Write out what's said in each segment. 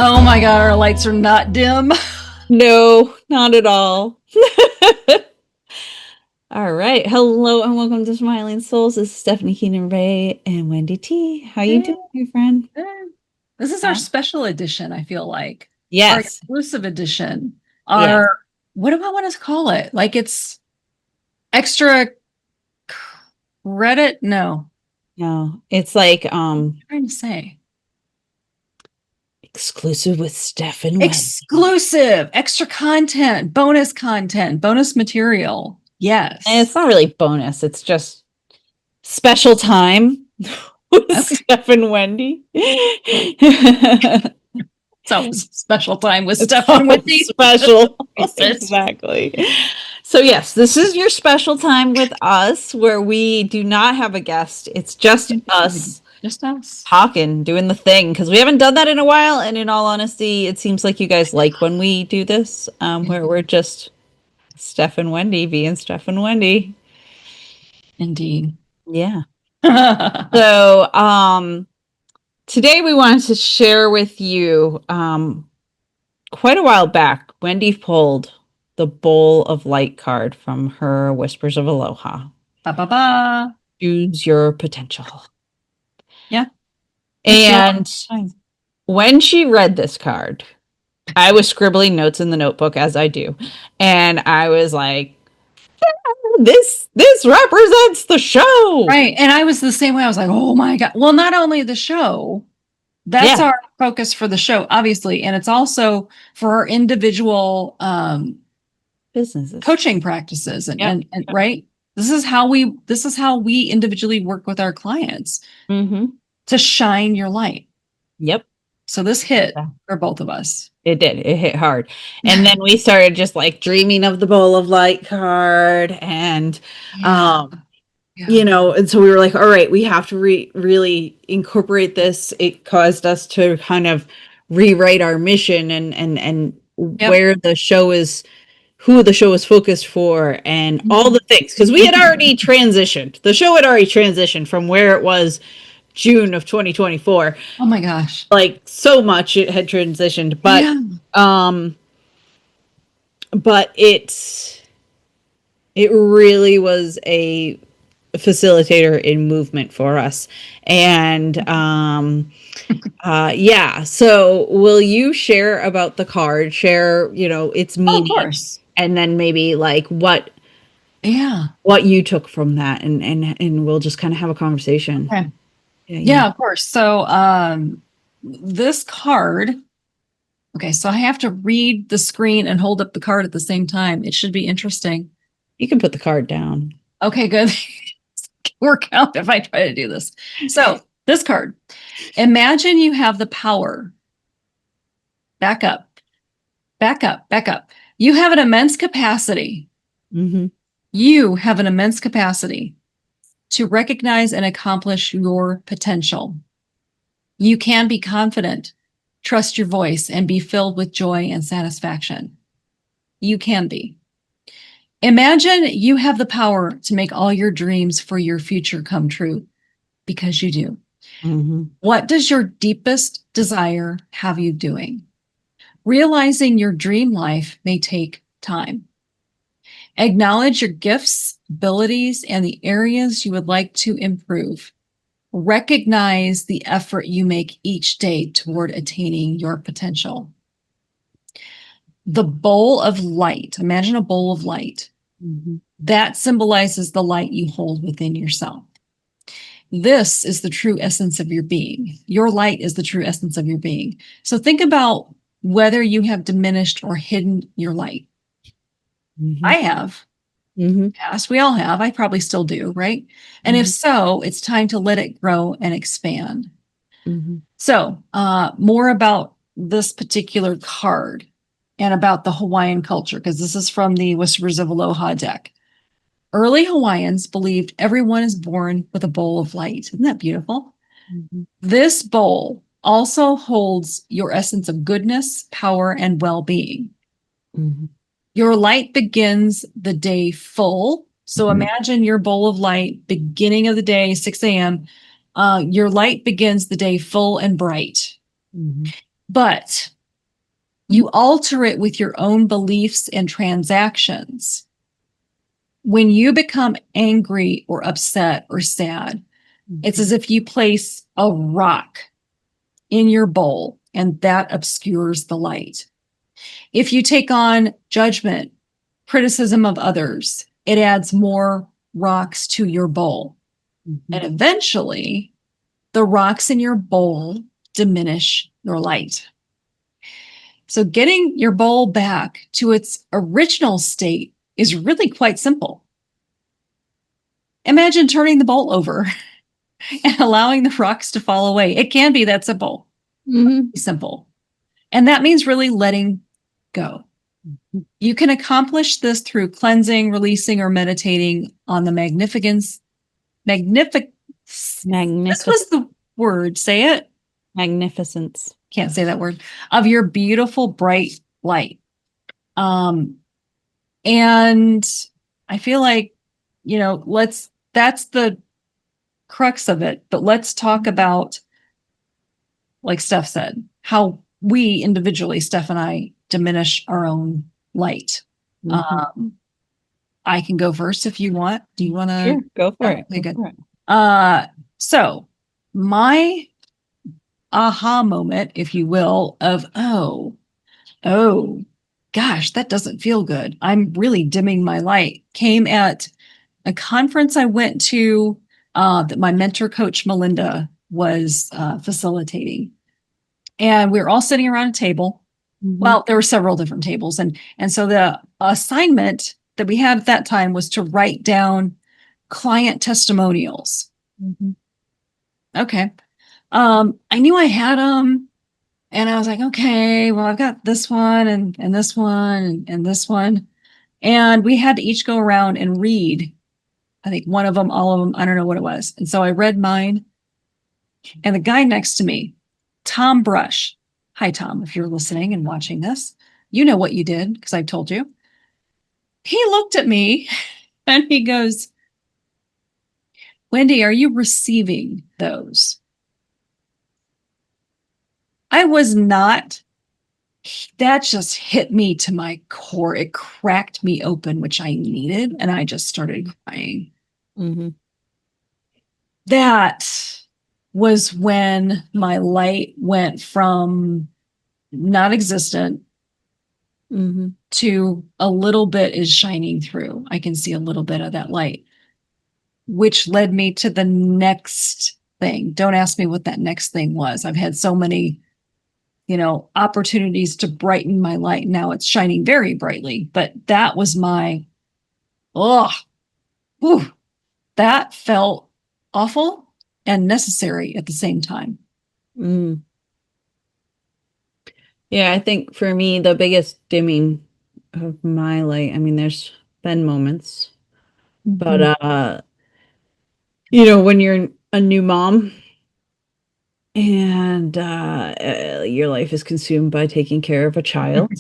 Oh my God, our lights are not dim. No, not at all. All right. Hello and welcome to Smiling Souls. This is Stephanie Keenan Ray and Wendy T. How you doing, my friend? This is our special edition, I feel like. Our Yes. exclusive edition. Yeah. What do I want to call it? Like it's extra credit? No. No, it's like What am I trying to say? exclusive with Steph and Wendy. Exclusive, extra content, bonus material. Yes. And it's not really bonus. It's just special time with Steph and Wendy. It's always special time with Steph and Wendy. Special. Exactly. So yes, this is your special time with us where we do not have a guest. It's just us. Just us. Talking, doing the thing, because we haven't done that in a while. And in all honesty, it seems like you guys like when we do this, where we're just Steph and Wendy being Steph and Wendy. Indeed. Yeah. So, today we wanted to share with you, quite a while back, Wendy pulled the Bowl of Light card from her Whispers of Aloha. Ba ba ba. Choose your potential. Yeah. And when she read this card, I was scribbling notes in the notebook as I do. And I was like, this represents the show. Right. And I was the same way. I was like, oh my God. Well, not only the show, that's our focus for the show, obviously. And it's also for our individual businesses, coaching practices and right. This is how we individually work with our clients to shine your light. Yep. So this hit for both of us. It did. It hit hard. And then we started just like dreaming of the Bowl of Light card and, you know, and so we were like, all right, we have to really incorporate this. It caused us to kind of rewrite our mission and where the show is, who the show is focused for and all the things. Because we had already transitioned. The show had already transitioned from where it was June of 2024. Oh my gosh. Like so much it had transitioned, but it really was a facilitator in movement for us. And so will you share about the card, share, you know, its meaning, of course. And then maybe like what you took from that and we'll just kind of have a conversation. Okay. Yeah, of course. So this card, okay, so I have to read the screen and hold up the card at the same time. It should be interesting. You can put the card down. Okay, good. Work out if I try to do this. So this card, imagine you have the power. Back up. You have an immense capacity. You have an immense capacity to recognize and accomplish your potential. You can be confident, trust your voice, and be filled with joy and satisfaction. You can be. Imagine you have the power to make all your dreams for your future come true, because you do. What does your deepest desire have you doing? Realizing your dream life may take time. Acknowledge your gifts, abilities, and the areas you would like to improve. Recognize the effort you make each day toward attaining your potential. The bowl of light, imagine a bowl of light. That symbolizes the light you hold within yourself. This is the true essence of your being. Your light is the true essence of your being. So think about whether you have diminished or hidden your light. I have. Past, we all have. I probably still do, right? And if so, it's time to let it grow and expand. So more about this particular card and about the Hawaiian culture, because this is from the Whispers of Aloha deck. Early Hawaiians believed everyone is born with a bowl of light. Isn't that beautiful? This bowl also holds your essence of goodness, power, and well-being. Your light begins the day full. So imagine your bowl of light, beginning of the day, 6 a.m. Your light begins the day full and bright. But you alter it with your own beliefs and transactions. When you become angry or upset or sad, it's as if you place a rock in your bowl and that obscures the light. If you take on judgment, criticism of others, it adds more rocks to your bowl. And eventually, the rocks in your bowl diminish your light. So getting your bowl back to its original state is really quite simple. Imagine turning the bowl over and allowing the rocks to fall away. It can be that simple. Simple. And that means really letting go. You can accomplish this through cleansing, releasing, or meditating on the magnificence. This was the word. Say it. Magnificence. Can't say that word. Of your beautiful, bright light. And I feel like, that's the crux of it. But let's talk about, like Steph said, how we individually, Steph and I, diminish our own light. I can go first if you want. Do you want to? Sure, go for it. Okay, good. So my aha moment, if you will, of, oh, gosh, that doesn't feel good. I'm really dimming my light, came at a conference I went to that my mentor coach, Melinda, was facilitating. And we were all sitting around a table. Well, there were several different tables. And so the assignment that we had at that time was to write down client testimonials. Okay. I knew I had them. And I was like, okay, well, I've got this one and this one and this one. And we had to each go around and read, I think one of them, all of them, I don't know what it was. And so I read mine. And the guy next to me, Tom Brush. Hi, Tom, if you're listening and watching this, you know what you did because I've told you. He looked at me and he goes, Wendy, are you receiving those? I was not. That just hit me to my core. It cracked me open, which I needed. And I just started crying. That was when my light went from not existent to a little bit is shining through. I can see a little bit of that light, which led me to the next thing. Don't ask me what that next thing was. I've had so many, opportunities to brighten my light. Now it's shining very brightly, but that was my, that felt awful and necessary at the same time. Yeah, I think for me, the biggest dimming of my light, I mean, there's been moments, but, when you're a new mom and your life is consumed by taking care of a child,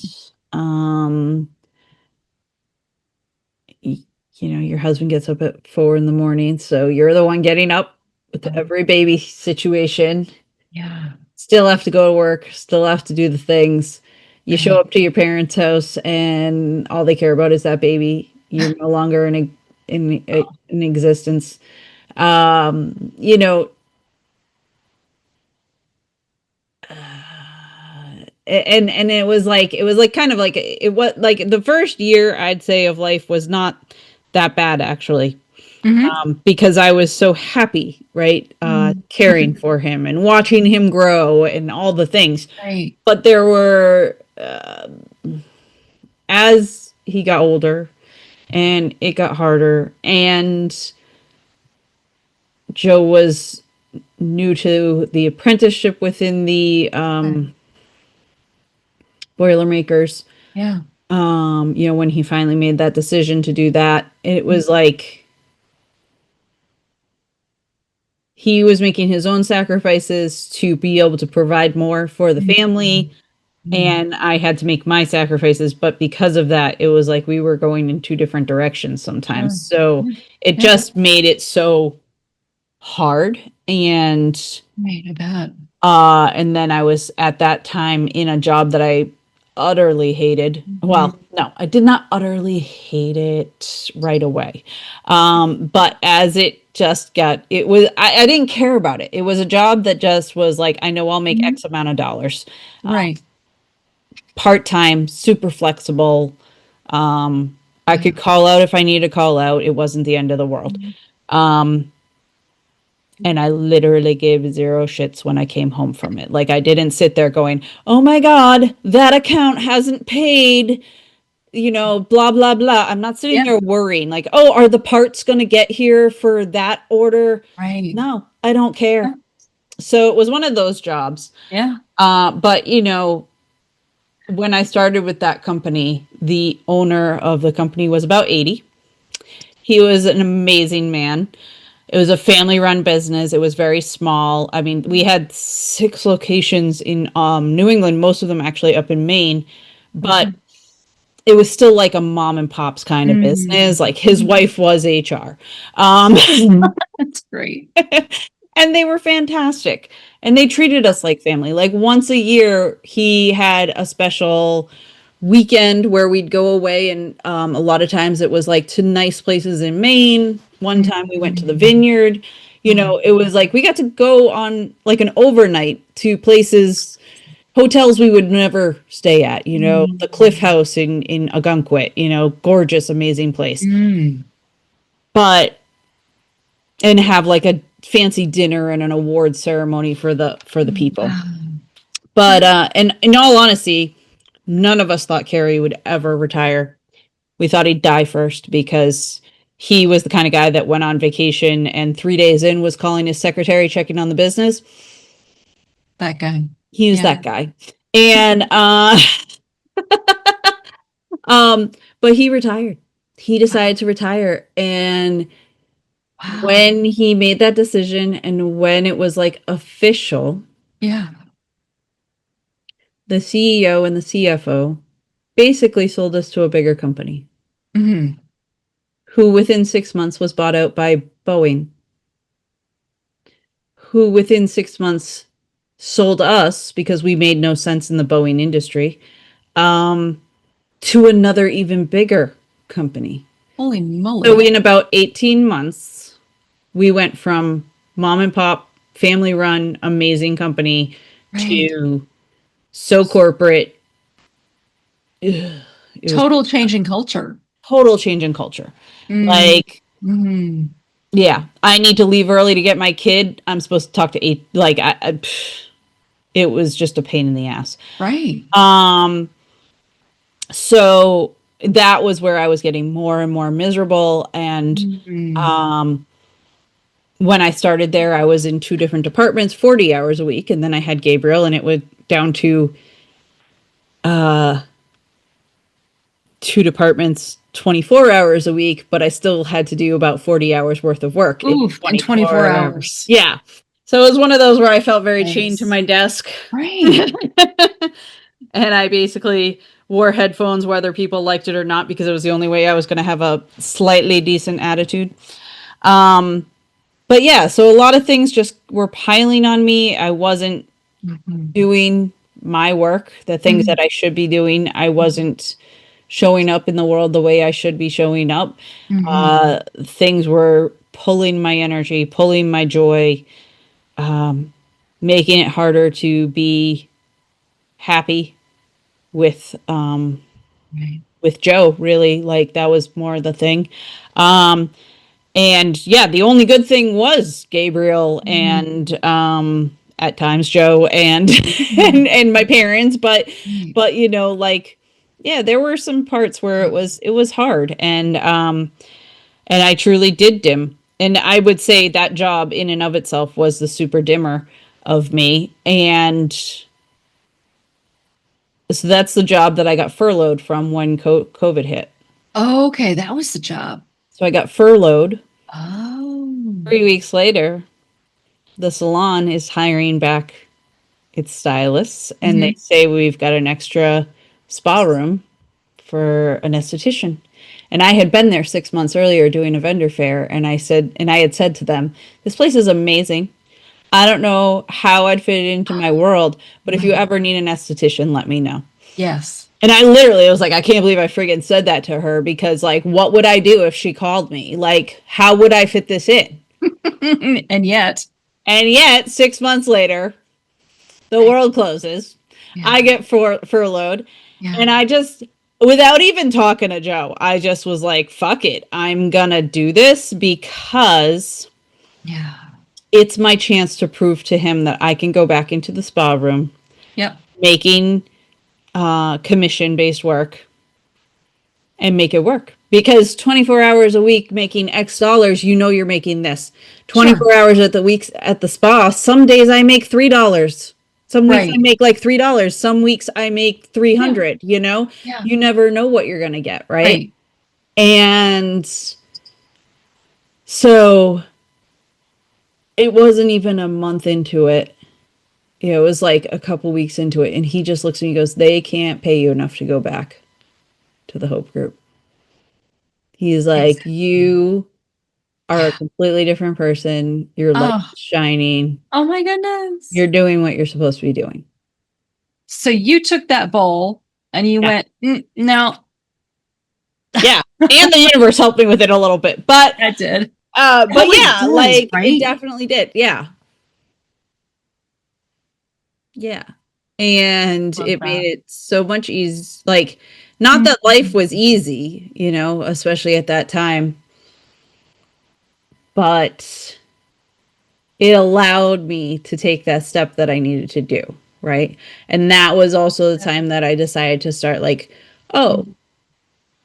your husband gets up at 4 a.m, so you're the one getting up with every baby situation. Yeah. Still have to go to work, still have to do the things. You show up to your parents' house and all they care about is that baby. You're no longer in existence. And it was kind of like it was like the first year I'd say of life was not that bad actually. Because I was so happy, right? Caring for him and watching him grow and all the things. Right. But there were, as he got older and it got harder and Joe was new to the apprenticeship within the Boilermakers. Yeah. When he finally made that decision to do that, it was like he was making his own sacrifices to be able to provide more for the family. And I had to make my sacrifices. But because of that, it was like we were going in two different directions sometimes. So it just made it so hard. And Right, I bet. and then I was at that time in a job that I utterly hated. Well, no, I did not utterly hate it right away. But as it just got, I didn't care about it. It was a job that just was like, I know I'll make Mhm. X amount of dollars. Right. Part-time, super flexible. I Yeah. could call out if I needed to call out. It wasn't the end of the world. Um, and I literally gave zero shits when I came home from it. Like I didn't sit there going, "Oh my God, that account hasn't paid," blah, blah, blah. I'm not sitting Yeah. there worrying like, "Oh, are the parts going to get here for that order?" Right. No, I don't Yeah. care. So it was one of those jobs. Yeah. But when I started with that company, the owner of the company was about 80. He was an amazing man. It was a family run business. It was very small. I mean, we had 6 locations in New England, most of them actually up in Maine, but Okay. it was still like a mom and pop's kind of business. Like his wife was HR. Um, That's great. and they were fantastic. And they treated us like family. Like once a year, he had a special weekend where we'd go away, and a lot of times it was like to nice places in Maine. One time we went to the vineyard. It was like we got to go on like an overnight to places, hotels we would never stay at. The Cliff House in Agunquit. Gorgeous, amazing place. Mm. But and have like a fancy dinner and an award ceremony for the people. Wow. But and in all honesty, none of us thought Carrie would ever retire. We thought he'd die first because he was the kind of guy that went on vacation and 3 days in was calling his secretary, checking on the business. That guy. He was Yeah. that guy. And um but he retired. He decided to retire, and Wow. when he made that decision and when it was like official, Yeah. the CEO and the CFO basically sold us to a bigger company Hmm. who within 6 months was bought out by Boeing, who within 6 months sold us because we made no sense in the Boeing industry, to another even bigger company. Holy So moly. in about 18 months, we went from mom and pop, family run, amazing company Right. to so corporate. It was Total change in culture. total change in culture. Mm. Like, Hmm. yeah, I need to leave early to get my kid. I'm supposed to talk to eight. Like, it was just a pain in the ass. Right. So that was where I was getting more and more miserable. And Mm. um, when I started there, I was in 2 different departments, 40 hours a week, and then I had Gabriel, and it went down to 2 departments, 24 hours a week, but I still had to do about 40 hours worth of work in Oof, in 24 24 hours. hours. Yeah. So it was one of those where I felt very chained to Yes. my desk. Right. And I basically wore headphones whether people liked it or not, because it was the only way I was going to have a slightly decent attitude. But yeah, so a lot of things just were piling on me. I wasn't Mhm. doing my work, the things Mhm. that I should be doing. I wasn't showing up in the world the way I should be showing up. Mhm. Things were pulling my energy, pulling my joy, making it harder to be happy with Right. with Joe. Really, like that was more the thing. Um, and yeah, the only good thing was Gabriel Mhm. and at times Joe and Mhm. and my parents, but Right. like yeah, there were some parts where it was hard, and I truly did dim. And I would say that job in and of itself was the super dimmer of me. And so that's the job that I got furloughed from when COVID hit. Okay, that was the job. So I got furloughed. Oh. 3 weeks later, the salon is hiring back its stylists, and they Mhm. say we've got an extra spa room for an esthetician. And I had been there 6 months earlier doing a vendor fair, and I had said to them, this place is amazing. I don't know how I'd fit it into my world, but if you ever need an esthetician, let me know. Yes. And I literally was like, I can't believe I friggin' said that to her, because like, what would I do if she called me? Like, how would I fit this in? And yet 6 months later, the world closes. Yeah. I get furloughed. Yeah. And I just, without even talking to Joe, I just was like, fuck it. I'm gonna do this because Yeah. it's my chance to prove to him that I can go back into the spa room, Yep. making commission-based work, and make it work. Because 24 hours a week making X dollars, you know you're making this. 24 hours at the spa, some days I make $3. Some weeks I make like $3. Some weeks I make 300, you know? Yeah. You never know what you're going to get, right? Right. And so it wasn't even a month into it. It was like a couple weeks into it. And he just looks at me and goes, they can't pay you enough to go back to the Hope Group. He's like, you are a completely different person. Your light is shining. Oh my goodness. You're doing what you're supposed to be doing. So you took that bowl and you went, no. Yeah. And the universe helped me with it a little bit, but that did. But yeah, does, like right? it definitely did. Yeah. Yeah. And it made it so much easier. Like, not that life was easy, you know, especially at that time, but it allowed me to take that step that I needed to do. Right. And that was also the time that I decided to start like, oh,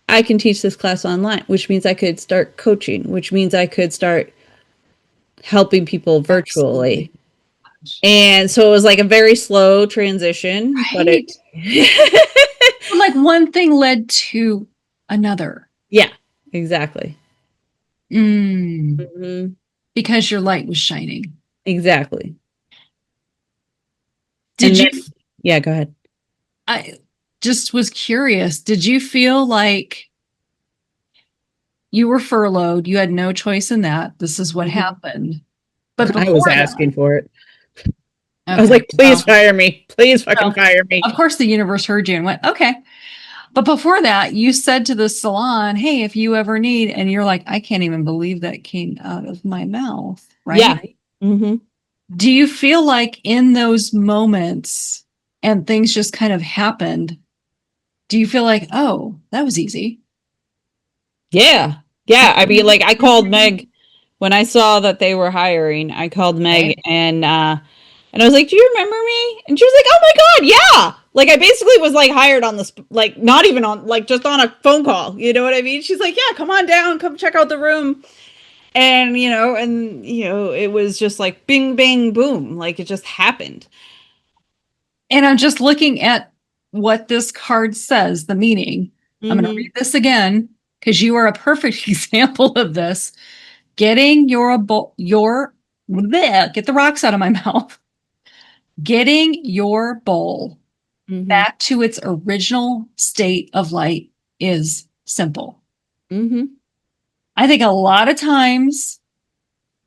I can teach this class online, which means I could start coaching, which means I could start helping people virtually. Absolutely. And so it was like a very slow transition, but like one thing led to another. Yeah, exactly. Because your light was shining. Exactly. Yeah, go ahead. I just was curious. Did you feel like you were furloughed? You had no choice in that. This is what happened. But I was asking for it. Okay. I was like, please fire me. Please fucking fire me. Of course, the universe heard you and went, okay. But before that, you said to the salon, hey, if you ever need, and you're like, I can't even believe that came out of my mouth. Right? Yeah. Mm-hmm. Do you feel like in those moments and things just kind of happened, do you feel like, oh, that was easy? Yeah. Yeah. I mean, like I called Meg when I saw that they were hiring. I called Meg and I was like, do you remember me? And she was like, oh my God, yeah. Like I basically was like hired on this, like not even on, like just on a phone call. You know what I mean? She's like, yeah, come on down, come check out the room. And, it was just like bing, bang, boom. Like it just happened. And I'm just looking at what this card says, the meaning. I'm going to read this again because you are a perfect example of this. Getting get the rocks out of my mouth. Getting your bowl back to its original state of light is simple. I think a lot of times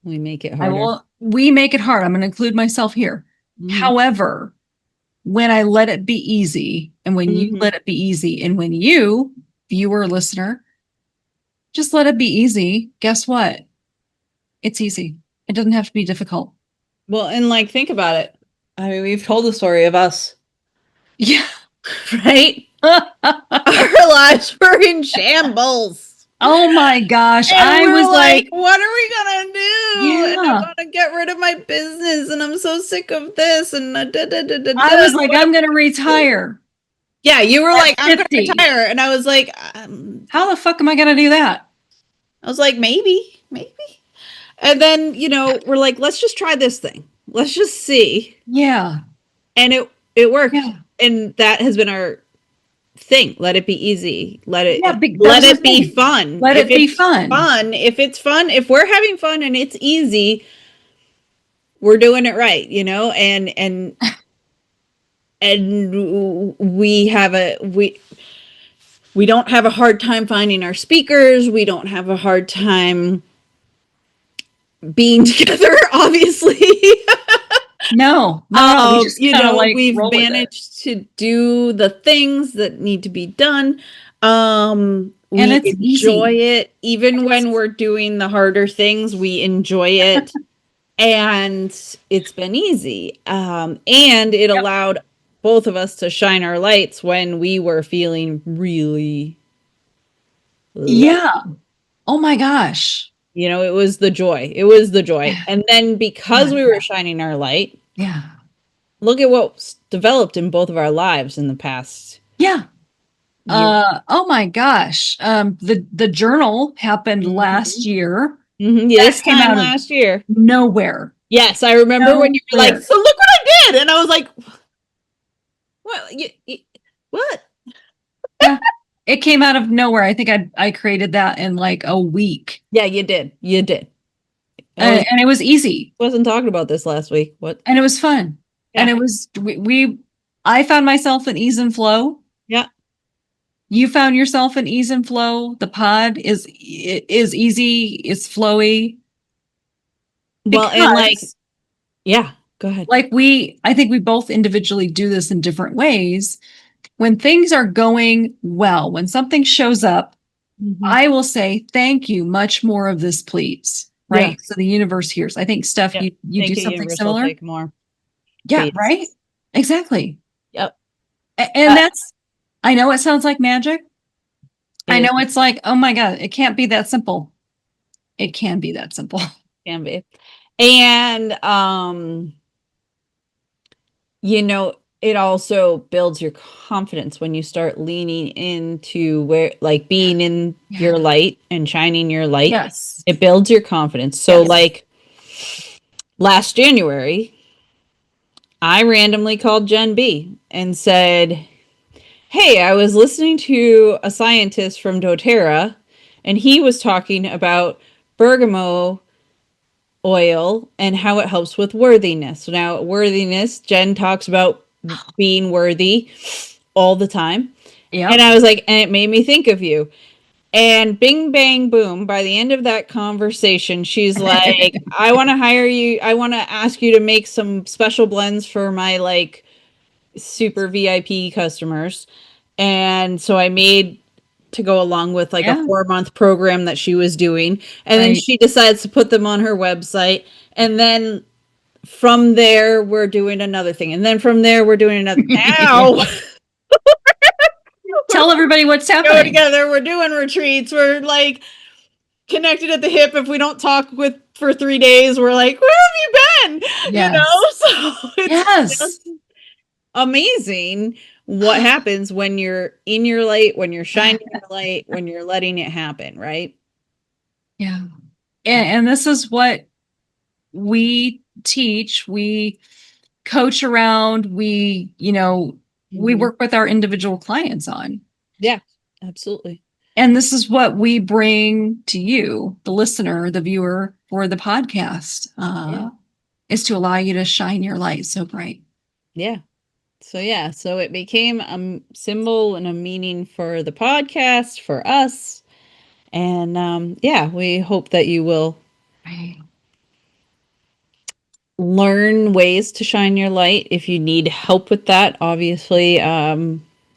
we make it harder. We make it hard. I'm going to include myself here. However, when I let it be easy, and when you let it be easy, and when you, viewer, listener, just let it be easy, guess what? It's easy. It doesn't have to be difficult. Well, and like, think about it. I mean, we've told the story of us. Yeah. Right? Our lives were in shambles. Oh my gosh. And I was like, what are we going to do? Yeah. And I want to get rid of my business and I'm so sick of this. And I was like, I'm going to retire. Yeah, you were like, I'm going to retire. And I was like, how the fuck am I going to do that? I was like, maybe. And then, we're like, let's just try this thing. Let's just see. Yeah. And it worked. Yeah. And that has been our thing. Let it be easy. Let it be fun. Let it be fun. If it's fun, if we're having fun and it's easy, we're doing it right, and we we don't have a hard time finding our speakers. We don't have a hard time being together, obviously. No. We just kind of like we've roll with it. managed to do the things that need to be done. We And it's enjoy easy. it. Even when we're doing the harder things, we enjoy it. And it's been easy. And it allowed both of us to shine our lights when we were feeling really low. Yeah. Oh my gosh. It was the joy. It was the joy. And then because we were shining our light, look at what's developed in both of our lives in the past. Yeah. Oh my gosh. The journal happened last year. Yeah, this time last year. Nowhere. Yes, I remember when you were like, so look what I did. And I was like, what? Yeah. It came out of nowhere. I think I created that in like a week. Yeah, you did. You did. And it was easy. Wasn't talking about this last week. What? And it was fun. Yeah. And it was, I found myself in ease and flow. Yeah. You found yourself in ease and flow. The pod is easy. It's flowy. Well, and like, yeah, go ahead. Like I think we both individually do this in different ways. When things are going well, when something shows up, I will say, thank you, much more of this, please. Right. Yeah. So the universe hears. I think, Steph, you do something similar. Take more. Yeah, please. Right? Exactly. Yep. And that's, I know it sounds like magic. I know it's like, oh my God, it can't be that simple. It can be that simple. Can be. And, it also builds your confidence when you start leaning into where, like, being in your light and shining your light. Yes. It builds your confidence. So, like, last January, I randomly called Jen B and said, hey, I was listening to a scientist from doTERRA, and he was talking about bergamot oil and how it helps with worthiness. So now worthiness, Jen talks about being worthy all the time. Yeah. And I was like, and it made me think of you. And bing, bang, boom. By the end of that conversation, she's like, I want to hire you. I want to ask you to make some special blends for my like super VIP customers. And so I made to go along with like a 4-month program that she was doing. And then she decides to put them on her website. And then from there, we're doing another thing. And then from there, we're doing another. Now, tell everybody what's happening. Go together. We're doing retreats. We're like connected at the hip. If we don't talk for 3 days, we're like, where have you been? Yes. So it's just amazing what happens when you're in your light, when you're shining your light, when you're letting it happen, right? Yeah. And this is what we teach. We coach around. We work with our individual clients on. Yeah, absolutely. And this is what we bring to you, the listener, the viewer, for the podcast, is to allow you to shine your light so bright. Yeah. So it became a symbol and a meaning for the podcast, for us. And we hope that you will learn ways to shine your light. If you need help with that, obviously,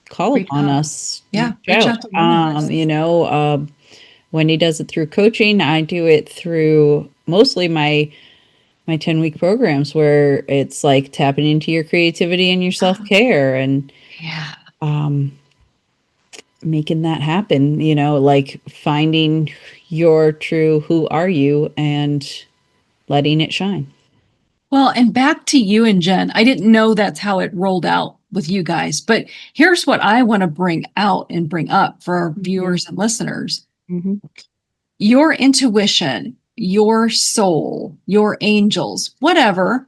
call upon us. Yeah. Reach out. Wendy does it through coaching. I do it through mostly my 10-week programs, where it's like tapping into your creativity and your self-care and making that happen, like finding your true who are you and letting it shine. Well, and back to you and Jen. I didn't know that's how it rolled out with you guys, but here's what I want to bring out and bring up for our viewers and listeners. Mm-hmm. Your intuition, your soul, your angels, whatever.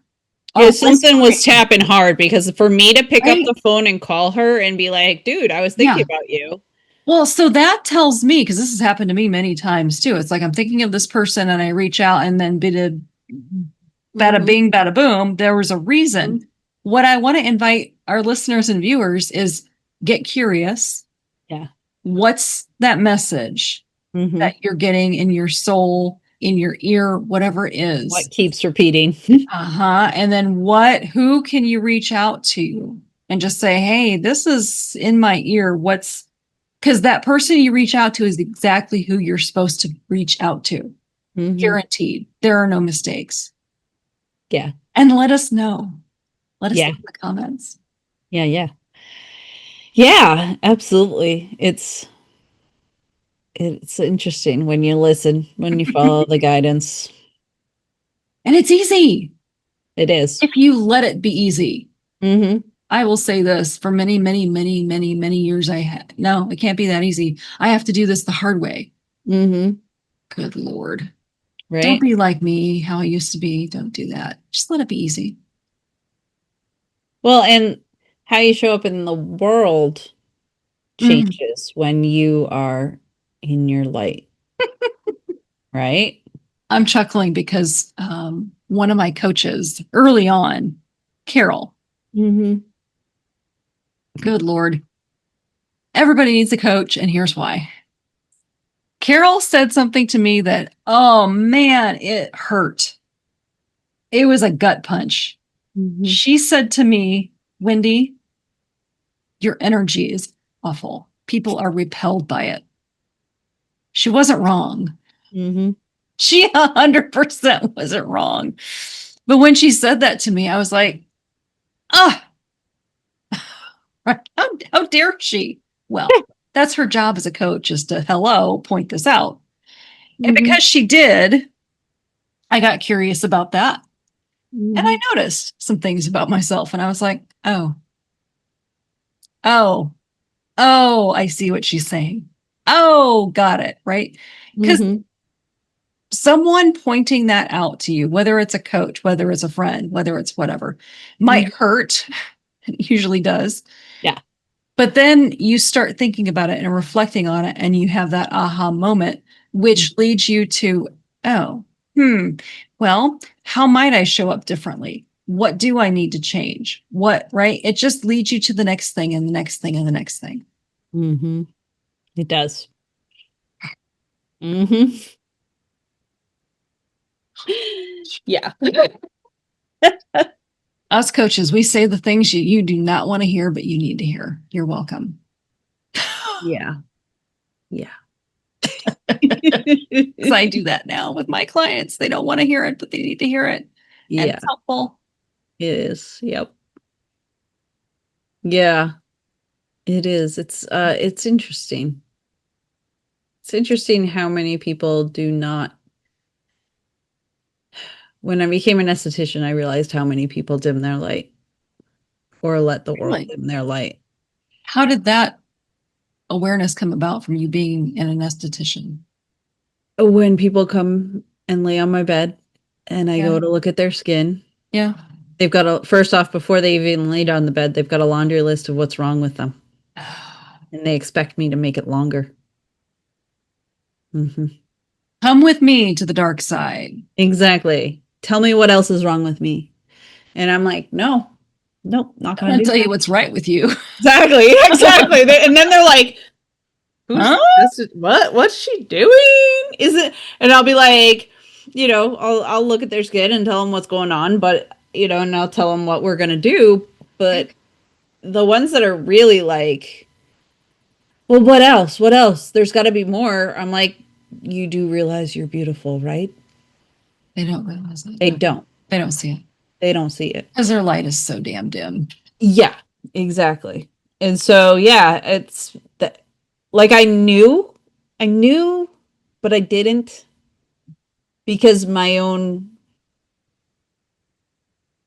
Yeah, something was tapping hard, because for me to pick up the phone and call her and be like, dude, I was thinking about you. Well, so that tells me, because this has happened to me many times too. It's like I'm thinking of this person and I reach out, and then bada bing, bada boom, there was a reason. Mm-hmm. What I want to invite our listeners and viewers is get curious. Yeah. What's that message that you're getting in your soul, in your ear, whatever it is? What keeps repeating? And then who can you reach out to and just say, hey, this is in my ear. Because that person you reach out to is exactly who you're supposed to reach out to. Guaranteed. There are no mistakes. Yeah. And let us know. Let us know in the comments. Yeah. Yeah, absolutely. It's interesting when you listen, when you follow the guidance. And it's easy. It is. If you let it be easy. I will say this, for many, many, many, many, many years no, it can't be that easy. I have to do this the hard way. Good Lord. Right? Don't be like me, how I used to be. Don't do that. Just let it be easy. Well, and how you show up in the world changes when you are in your light. Right? I'm chuckling because one of my coaches early on, Carol. Good Lord. Everybody needs a coach, and here's why. Carol said something to me that, oh man, it hurt. It was a gut punch. She said to me, Wendy, your energy is awful. People are repelled by it. She wasn't wrong. She 100% wasn't wrong. But when she said that to me, I was like, how dare she? Well, that's her job as a coach, is to point this out. And because she did, I got curious about that. And I noticed some things about myself, and I was like, oh, I see what she's saying. Oh, got it. Right. Because someone pointing that out to you, whether it's a coach, whether it's a friend, whether it's whatever, might hurt. It usually does. Yeah. But then you start thinking about it and reflecting on it, and you have that aha moment, which leads you to, well, how might I show up differently? What do I need to change? Right? It just leads you to the next thing and the next thing and the next thing. It does. Yeah. Us coaches, we say the things you do not want to hear, but you need to hear. You're welcome. Yeah. Because I do that now with my clients. They don't want to hear it, but they need to hear it. Yeah. And it's helpful. It is. Yep. Yeah. It is. It's interesting. It's interesting how many people do not. When I became an esthetician, I realized how many people dim their light or let the world dim their light. How did that awareness come about from you being an esthetician? When people come and lay on my bed and I go to look at their skin. Yeah. They've got first off, before they even laid on the bed, they've got a laundry list of what's wrong with them. And they expect me to make it longer. Come with me to the dark side. Exactly. Tell me what else is wrong with me. And I'm like, nope, not going to tell you what's right with you. Exactly. And then they're like, what's she doing? Is it? And I'll be like, I'll look at their skin and tell them what's going on, but, and I'll tell them what we're going to do. But the ones that are really like, well, what else? What else? There's got to be more. I'm like, you do realize you're beautiful, right? They don't realize it. They don't. They don't see it. They don't see it. Because their light is so damn dim. Yeah, exactly. And so, yeah, it's that. Like I knew, but I didn't, because my own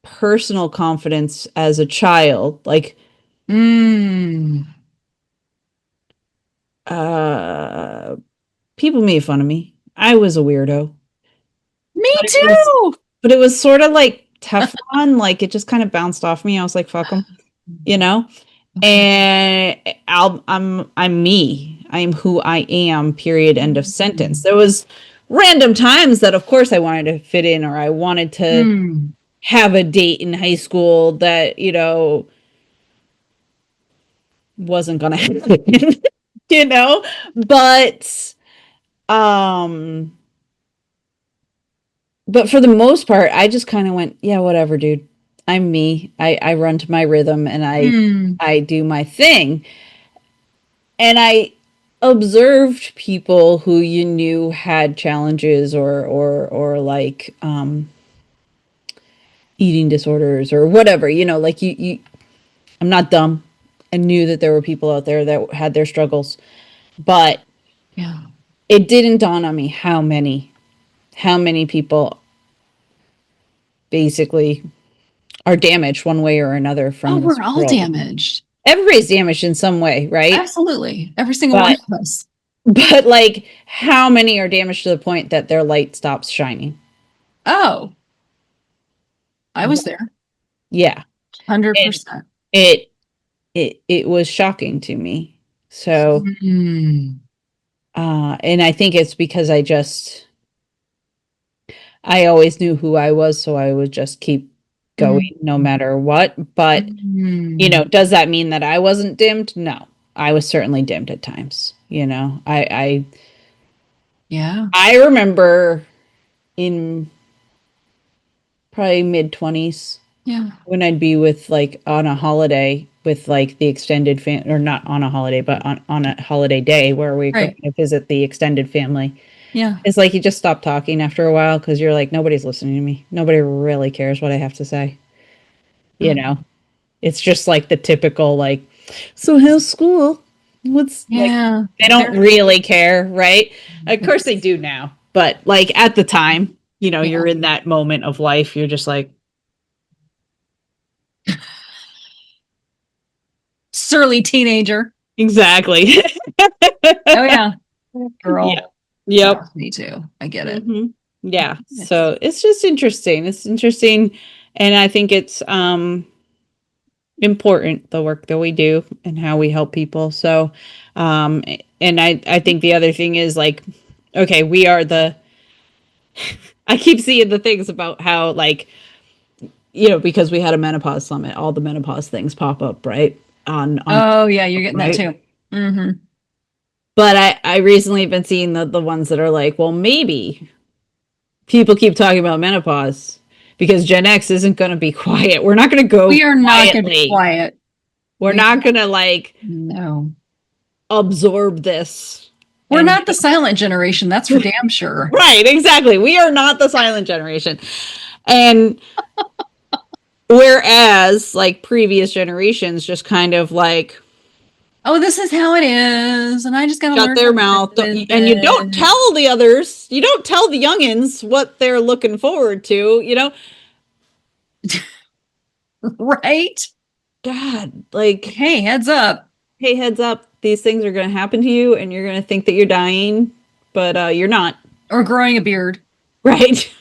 personal confidence as a child, like, people made fun of me. I was a weirdo. Me too. But it was sort of like Teflon, like it just kind of bounced off me. I was like, fuck them, And I'm me. I am who I am, period, end of sentence. There was random times that, of course, I wanted to fit in, or I wanted to have a date in high school that, wasn't going to happen. you know, um, but for the most part, I just kind of went, yeah, whatever, dude. I'm me. I run to my rhythm and Mm, I do my thing. And I observed people who you knew had challenges or like eating disorders or whatever, you know, like you I'm not dumb. I knew that there were people out there that had their struggles, but yeah. it didn't dawn on me how many people basically are damaged one way or another Oh, from this we're all world. damaged. Everybody's damaged in some way, right? Absolutely. Every single one But of us. like how many are damaged to the point that their light stops shining? Oh, I was there. Yeah. And 100%. it it was shocking to me. So Mm, and I think it's because I always knew who I was, so I would just keep mm, going no matter what. But, you know, mm. does that mean that I wasn't dimmed? No. I was certainly dimmed at times, you know. Yeah. I remember in probably mid 20s Yeah. when I'd be with like on a holiday with like the extended or not on a holiday, but on a holiday day where we're going Right. to visit the extended family. Yeah. It's like you just stop talking after a while because you're like, nobody's listening to me. Nobody really cares what I have to say. You Oh, know, it's just like the typical, like, so how's school? What's like, yeah. they don't really care, right? Of course they do now. But like at the time, you know, Yeah. you're in that moment of life, you're just like, Surly teenager. exactly. Oh, yeah. Yeah. Girl. That Yep. was me too. I get it. Hmm. Yeah. Yes. So it's just interesting. It's interesting. And I think it's important, the work that we do and how we help people. So um and I think the other thing is like, okay, we are the I keep seeing the things about how like, you know, because we had a menopause summit, all the menopause things pop up, right? On Oh, yeah. You're getting that right. too. Hmm. But I recently been seeing the ones that are like, well, maybe people keep talking about menopause because Gen X isn't going to be quiet. We're not going to go We are not going to be quietly. quiet. We're not going to like No. absorb this We're and not the silent generation. That's for damn sure. right, exactly. We are not the silent generation. And whereas like previous generations just kind of like Oh, this is how it is. And I just got to shut learn to their live mouth, with and you don't it. tell the others, you don't tell the youngins what they're looking forward to, you know. Right? God, like, Hey, heads up. hey, heads up, these things are going to happen to you and you're going to think that you're dying, but you're not. Or growing a beard Right.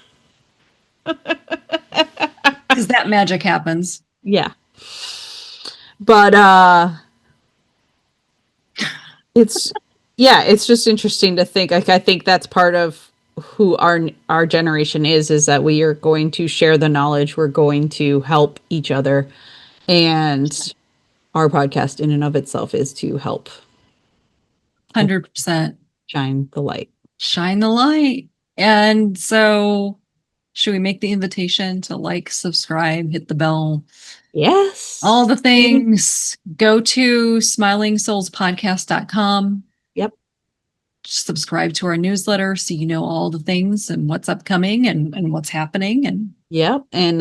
because that magic happens. Yeah. But it's yeah, it's just interesting to think. Like I think that's part of who our generation is that we are going to share the knowledge, we're going to help each other, and our podcast in and of itself is to help 100%. shine the light. Shine the light. And so, should we make the invitation to like, subscribe, hit the bell, all Yes. the things? Go to smilingsoulspodcast.com. Yep. Subscribe to our newsletter so you know all the things and what's upcoming and what's happening. And Yep. And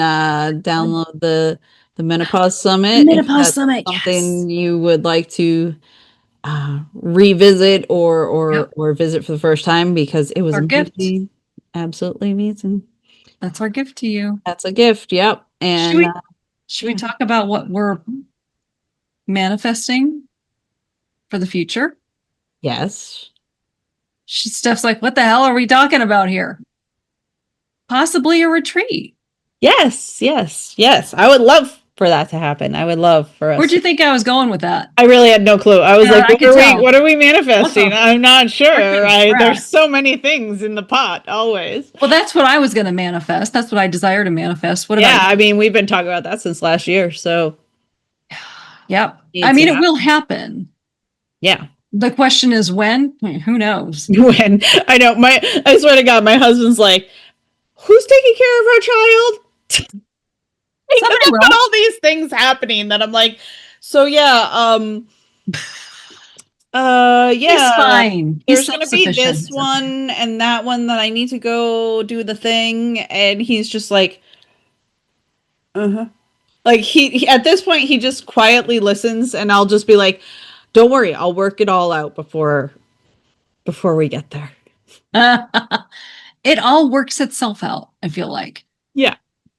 download the Menopause the Summit if Menopause that's Summit. Yes. something you would like to revisit Yep. or visit for the first time because it was Our gift. amazing, absolutely amazing. That's our gift to you. That's a gift. Yep. Should And we should we talk about what we're manifesting for the future? yes, Steph's like, what the hell are we talking about here? Possibly a retreat. yes. I would love for that to happen. I would love for us. Where'd you think I was going with that? I really had no clue. I was like, I could tell. what are we manifesting? What the I'm not sure. frickin' crap? There's so many things in the pot always. Well, that's what I was going to manifest. That's what I desire to manifest. What Yeah, about you? I mean, we've been talking about that since last year, so Yep. needs I mean, to it will happen. happen. Yeah. The question is when? Who knows? When I swear to God, my husband's like, who's taking care of our child? Because Somebody I've got will. all these things happening that I'm like, so yeah, He's yeah, fine. He's there's gonna be self-sufficient. this one and that one that I need to go do the thing, and he's just like, uh-huh. Like he at this point he just quietly listens, and I'll just be like, don't worry, I'll work it all out before we get there. It all works itself out, I feel like. Yeah,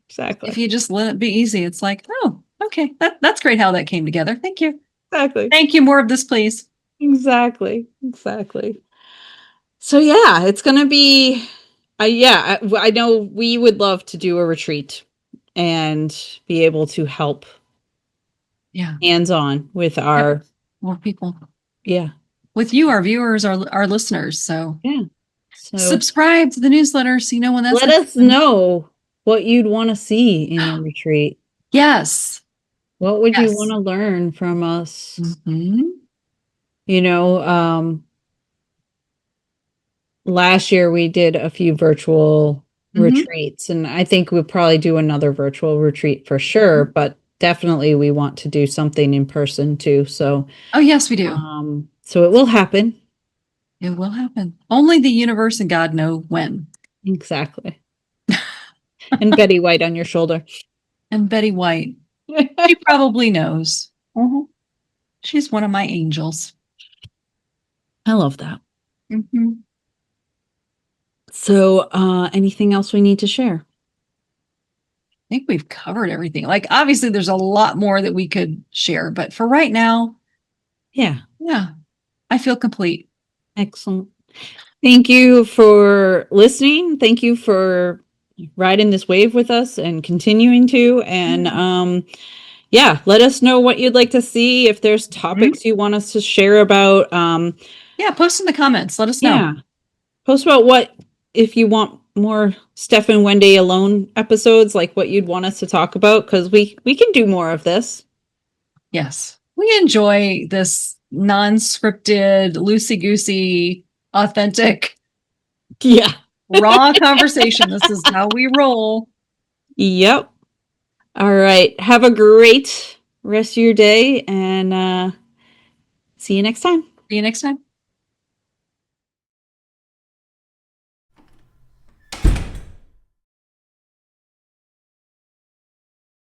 exactly. If you just let it be easy, it's like, oh, okay, that's great how that came together. Thank you. Exactly. Thank you. More of this, please. Exactly. Exactly. So yeah, it's gonna be. I know we would love to do a retreat and be able to help Yeah. hands on with our More people. yeah With you, our viewers, our listeners. So yeah. So subscribe to the newsletter so you know when that's let us know what you'd want to see in a retreat. Yes. What would you want Yes. to learn from us? Mm-hmm. You know, last year we did a few virtual retreats, and I think we'll probably do another virtual retreat for sure, but definitely we want to do something in person too. So, Oh, yes, we do. So it will happen. It will happen. Only the universe and God know when. Exactly. And Betty White on your shoulder. And Betty White, she probably knows. She's one of my angels. I love that. Mm-hmm. So, anything else we need to share? I think we've covered everything. Like, obviously, there's a lot more that we could share, but for right now, Yeah. I feel complete. Excellent. Thank you for listening. Thank you for riding this wave with us and continuing to. And yeah, let us know what you'd like to see. If there's topics you want us to share about. Yeah, post in the comments. Let us know. Yeah. Post about if you want more Steph and Wendy alone episodes, like what you'd want us to talk about, because we can do more of this. Yes. We enjoy this non-scripted, loosey-goosey, authentic, Yeah. raw conversation. This is how we roll. Yep. All right. Have a great rest of your day, and see you next time. See you next time.